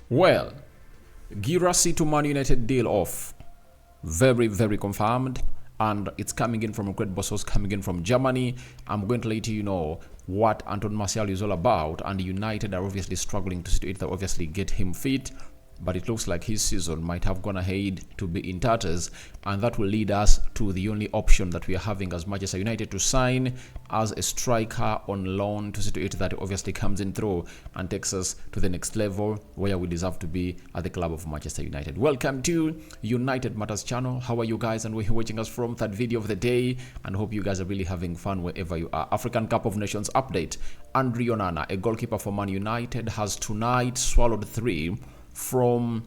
Well, Guirassy to Man United deal off. Very, very confirmed. And it's coming in from a great boss, coming in from Germany. I'm going to let you know what Anton Martial is all about. And United are obviously struggling to obviously get him fit. But it looks like his season might have gone ahead to be in tatters, and that will lead us to the only option that we are having as Manchester United to sign as a striker on loan to see that obviously comes in through and takes us to the next level where we deserve to be at the club of Manchester United. Welcome to United Matters channel. How are you guys, and where you're watching us from? Third video of the day, and hope you guys are really having fun wherever you are. African Cup of Nations update. Onana, a goalkeeper for Man United, has tonight swallowed 3 from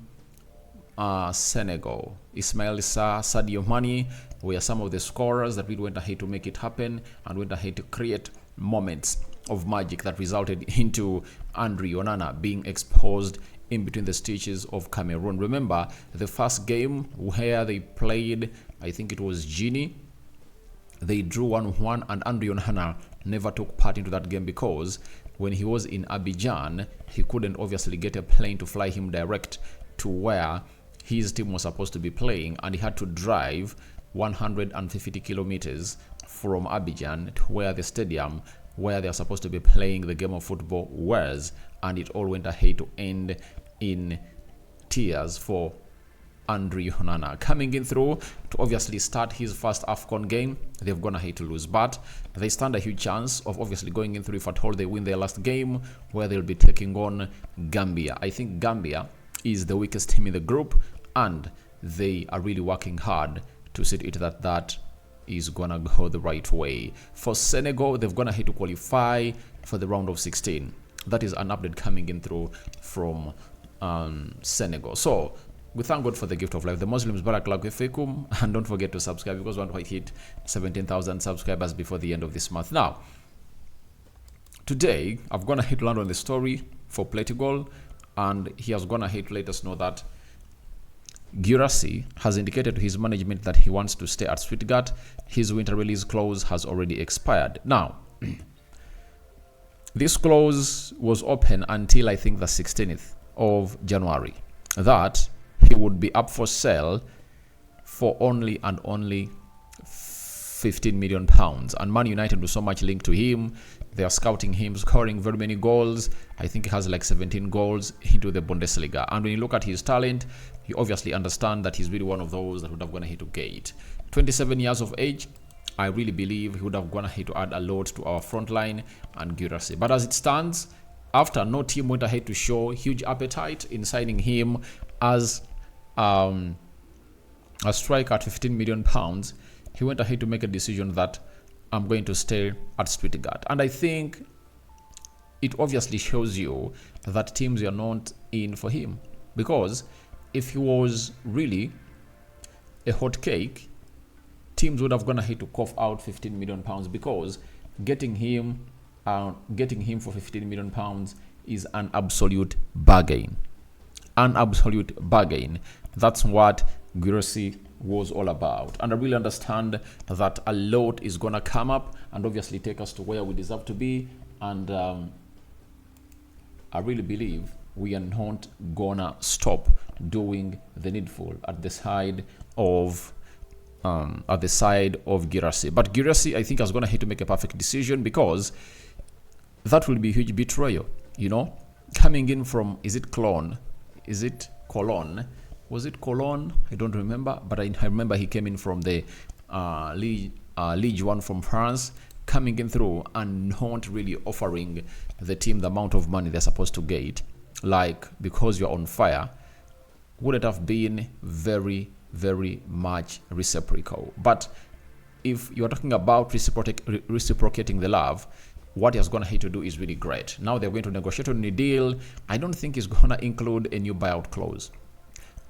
Senegal. Ismail Issa, Sadio Mane were some of the scorers that really went ahead to make it happen and went ahead to create moments of magic that resulted into Onana being exposed in between the stitches of Cameroon. Remember the first game where they played, I think it was Guinea, they drew 1-1, and Onana never took part into that game because when he was in Abidjan, he couldn't obviously get a plane to fly him direct to where his team was supposed to be playing, and he had to drive 150 kilometers from Abidjan to where the stadium where they're supposed to be playing the game of football was, and it all went ahead to end in tears for Onana. Coming in through to obviously start his first Afcon game. They've gone ahead to lose, but they stand a huge chance of obviously going in through if at all they win their last game, where they'll be taking on Gambia. I think Gambia is the weakest team in the group, and they are really working hard to see it that is gonna go the right way. For Senegal, they've gone ahead to qualify for the round of 16. That is an update coming in through from Senegal. So we thank God for the gift of life. The Muslims, Barakallahu Fikum, and don't forget to subscribe because we want to hit 17,000 subscribers before the end of this month. Now, today I've gone ahead to land on the story for Portugal, and he has gone ahead to let us know that Guirassy has indicated to his management that he wants to stay at Stuttgart. His winter release clause has already expired. Now, this clause was open until I think the 16th of January. That he would be up for sale for only 15 million pounds, and Man United was so much linked to him. They are scouting him, scoring very many goals. I think he has like 17 goals into the Bundesliga, and when you look at his talent, you obviously understand that he's really one of those that would have gone ahead to gate. 27 years of age, I really believe he would have gone ahead to add a lot to our front line and Guirassy. But as it stands, after no team went ahead to show huge appetite in signing him as a striker at 15 million pounds, he went ahead to make a decision that I'm going to stay at Stuttgart. And I think it obviously shows you that teams are not in for him, because if he was really a hot cake, teams would have gone ahead to cough out 15 million pounds, because getting him for 15 million pounds is an absolute bargain. An absolute bargain. That's what Guirassy was all about, and I really understand that a lot is gonna come up and obviously take us to where we deserve to be, and I really believe we are not gonna stop doing the needful at the side of Guirassy. But Guirassy, I think, is gonna have to make a perfect decision, because that will be a huge betrayal, coming in from, is it Cologne? Was it Cologne? I don't remember, but I remember he came in from the Ligue 1 from France, coming in through and not really offering the team the amount of money they're supposed to get, like, because you're on fire, would it have been very, very much reciprocal. But if you're talking about reciprocating the love, what he's going to have to do is really great. Now they're going to negotiate on a deal. I don't think it's going to include a new buyout clause.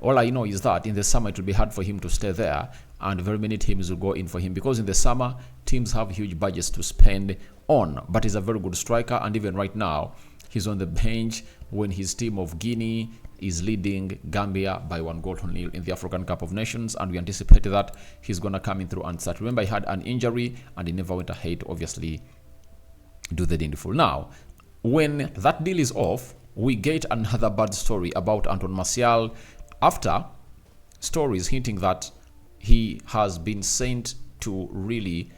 All I know is that in the summer it will be hard for him to stay there, and very many teams will go in for him, because in the summer teams have huge budgets to spend on. But he's a very good striker, and even right now he's on the bench when his team of Guinea is leading Gambia by 1-0 in the African Cup of Nations, and we anticipated that he's going to come in through and start. Remember, he had an injury and he never went ahead to obviously do the needful. Now, when that deal is off, we get another bad story about Anton Martial after stories hinting that he has been sent to really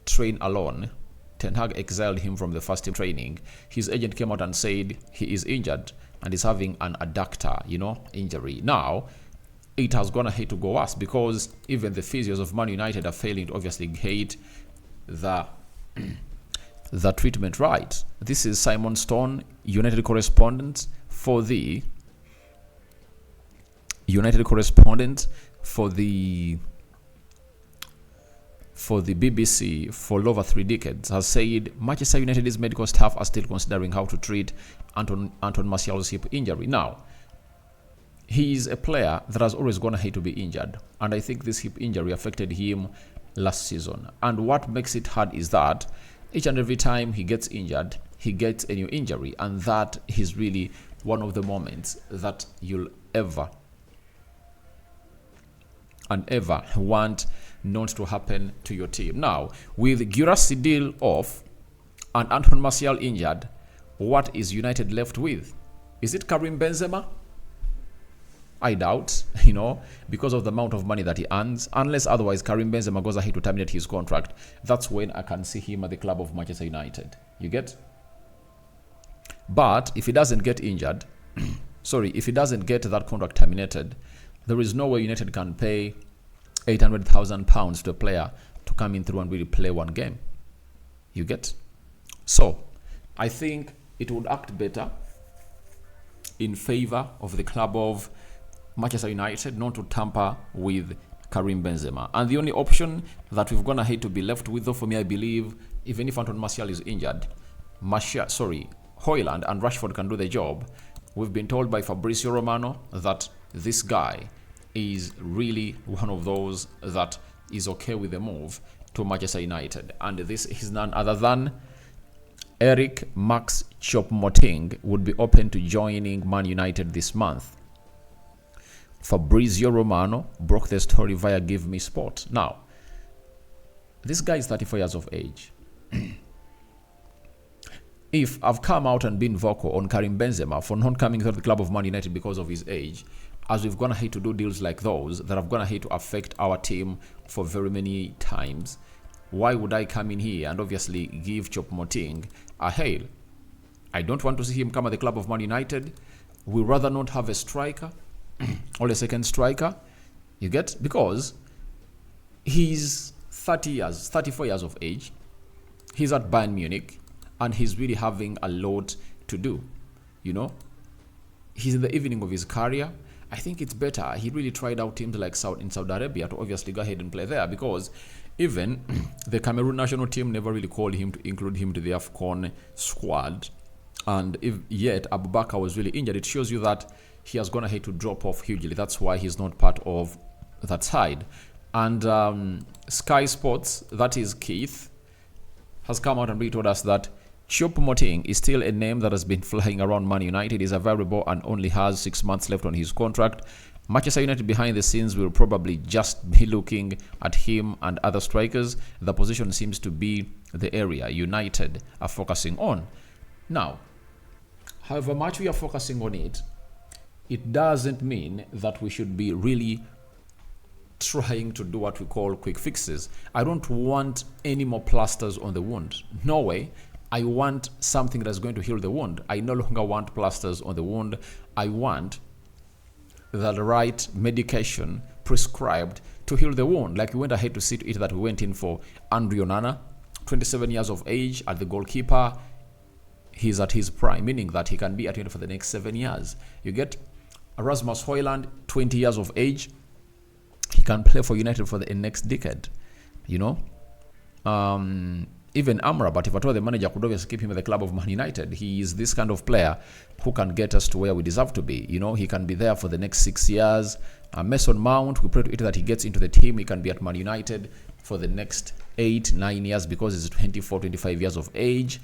train alone. Ten Hag exiled him from the first team training. His agent came out and said he is injured and is having an adductor, injury. Now, it has gone ahead to go worse because even the physios of Man United are failing to obviously get the treatment right. This is Simon Stone, United correspondent for the BBC for over 3 decades, has said Manchester United's medical staff are still considering how to treat Anton Martial's hip injury. Now, he is a player that has always gone ahead to be injured, and I think this hip injury affected him last season. And what makes it hard is that each and every time he gets injured, he gets a new injury, and that is really one of the moments that you'll ever want not to happen to your team. Now, with Guirassy deal off and Anton Martial injured, what is United left with? Is it Karim Benzema? I doubt, because of the amount of money that he earns. Unless otherwise Karim Benzema goes ahead to terminate his contract, that's when I can see him at the club of Manchester United. You get? But if he doesn't get injured, if he doesn't get that contract terminated, there is no way United can pay £800,000 to a player to come in through and really play one game. You get? So, I think it would act better in favor of the club of Manchester United not to tamper with Karim Benzema. And the only option that we've gone ahead to be left with, though, for me, I believe, even if Anton Martial is injured, Højlund and Rashford can do the job. We've been told by Fabrizio Romano that this guy is really one of those that is okay with the move to Manchester United. And this is none other than Eric Max Choupo-Moting would be open to joining Man United this month. Fabrizio Romano broke the story via Give Me Sport. Now, this guy is 34 years of age. If I've come out and been vocal on Karim Benzema for not coming to the club of Man United because of his age, as we've gone ahead to do deals like those that have gone ahead to affect our team for very many times, why would I come in here and obviously give Choupo-Moting a hail? I don't want to see him come at the club of Man United. We'd rather not have a striker or a second striker. You get? Because he's 34 years of age. He's at Bayern Munich and he's really having a lot to do. He's in the evening of his career. I think it's better he really tried out teams like in Saudi Arabia to obviously go ahead and play there, because even the Cameroon national team never really called him to include him to the Afcon squad. And yet Abubakar was really injured. It shows you that he has gone ahead to drop off hugely. That's why he's not part of that side. And Sky Sports, that is Keith, has come out and really told us that Choupo-Moting is still a name that has been flying around Man United. Is available and only has 6 months left on his contract. Manchester United behind the scenes will probably just be looking at him and other strikers. The position seems to be the area United are focusing on. Now, however much we are focusing on it, it doesn't mean that we should be really trying to do what we call quick fixes. I don't want any more plasters on the wound. No way. I want something that's going to heal the wound. I no longer want plasters on the wound. I want the right medication prescribed to heal the wound. Like we went ahead to see to it that we went in for Onana, 27 years of age, at the goalkeeper. He's at his prime, meaning that he can be at United for the next 7 years. You get Rasmus Højlund, 20 years of age. He can play for United for the next decade. Even Amrabat, if at all the manager could obviously keep him at the club of Man United, he is this kind of player who can get us to where we deserve to be. He can be there for the next 6 years. Mason Mount, we pray to it that he gets into the team. He can be at Man United for the next 8-9 years because he's 24, 25 years of age.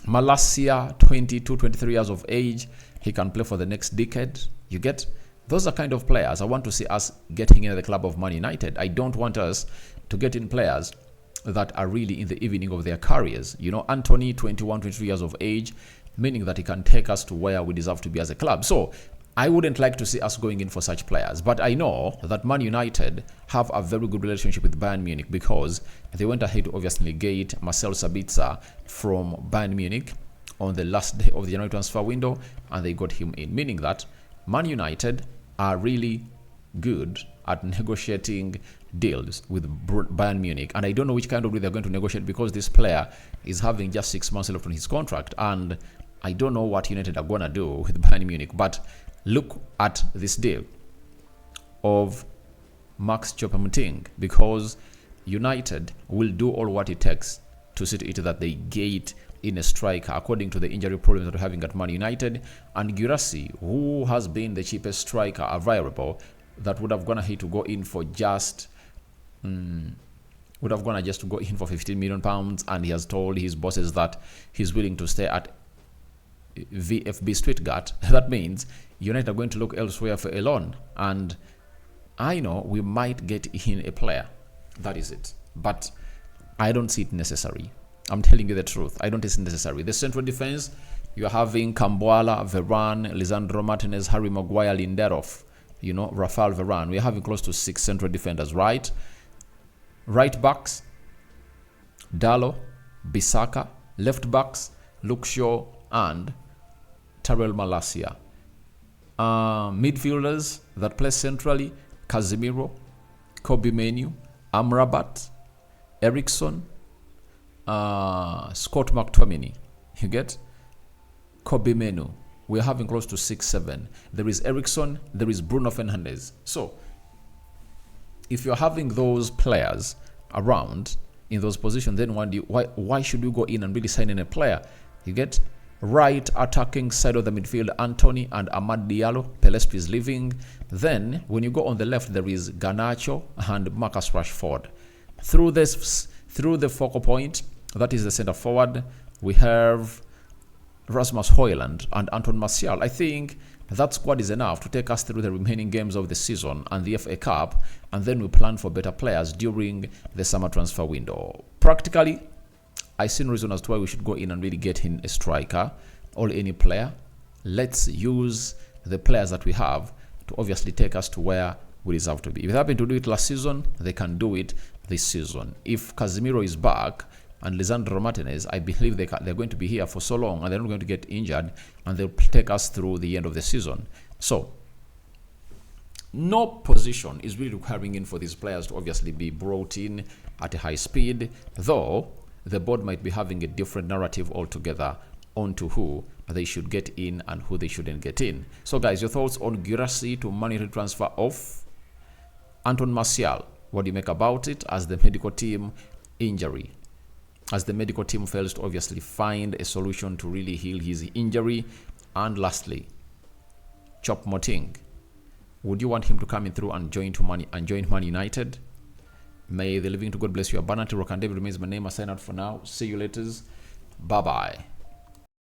Malacia, 22, 23 years of age. He can play for the next decade. You get? Those are kind of players I want to see us getting in the club of Man United. I don't want us to get in players that are really in the evening of their careers. You know, Anthony, 21, 22 years of age, meaning that he can take us to where we deserve to be as a club. So I wouldn't like to see us going in for such players. But I know that Man United have a very good relationship with Bayern Munich, because they went ahead to obviously get Marcel Sabitzer from Bayern Munich on the last day of the January transfer window, and they got him in, meaning that Man United are really good at negotiating deals with Bayern Munich. And I don't know which kind of deal they're going to negotiate, because this player is having just 6 months left on his contract, and I don't know what United are going to do with Bayern Munich. But look at this deal of Max Choupo-Moting, because United will do all what it takes to see to it that they get in a striker according to the injury problems that we're having at Man United. And Guirassy, who has been the cheapest striker available, that would have gone ahead to go in for just would have gone just to go in for £15 million, and he has told his bosses that he's willing to stay at VfB Stuttgart. That means United are going to look elsewhere for a loan, and I know we might get in a player. That is it. But I don't see it necessary. I'm telling you the truth. I don't see it necessary. The central defense, you're having Camboala, Varane, Lisandro Martinez, Harry Maguire, Lindelof, you know, Rafael Varane. We're having close to 6 central defenders, right? Right backs, Dalot, Bissaka. Left backs, Luke Shaw and Tyrell Malacia. Midfielders that play centrally, Casemiro, Kobe Menu, Amrabat, Eriksson, Scott McTominay. You get? Kobe Menu. We're having close to 6-7. There is Eriksson, there is Bruno Fernandes. So if you're having those players around in those positions, then why should you go in and really sign in a player? You get? Right attacking side of the midfield, Anthony and Amad Diallo. Pelestri is leaving. Then when you go on the left, there is Garnacho and Marcus Rashford. Through the focal point, that is the center forward, we have Rasmus Højlund and Anton Martial. I think that squad is enough to take us through the remaining games of the season and the FA Cup, and then we plan for better players during the summer transfer window. Practically, I see no reason as to why we should go in and really get in a striker or any player. Let's use the players that we have to obviously take us to where we deserve to be. If they happened to do it last season, they can do it this season. If Casemiro is back and Lisandro Martinez, I believe they're going to be here for so long, and they're not going to get injured, and they'll take us through the end of the season. So no position is really requiring in for these players to obviously be brought in at a high speed, though the board might be having a different narrative altogether onto who they should get in and who they shouldn't get in. So guys, your thoughts on Guirassy to Man United transfer of Anton Martial? What do you make about it as the medical team injury? As the medical team fails to obviously find a solution to really heal his injury. And lastly, Choupo-Moting. Would you want him to come in through and join Man United? May the living to God bless you abundantly. Rock and David remains my name. I sign out for now. See you later. Bye-bye.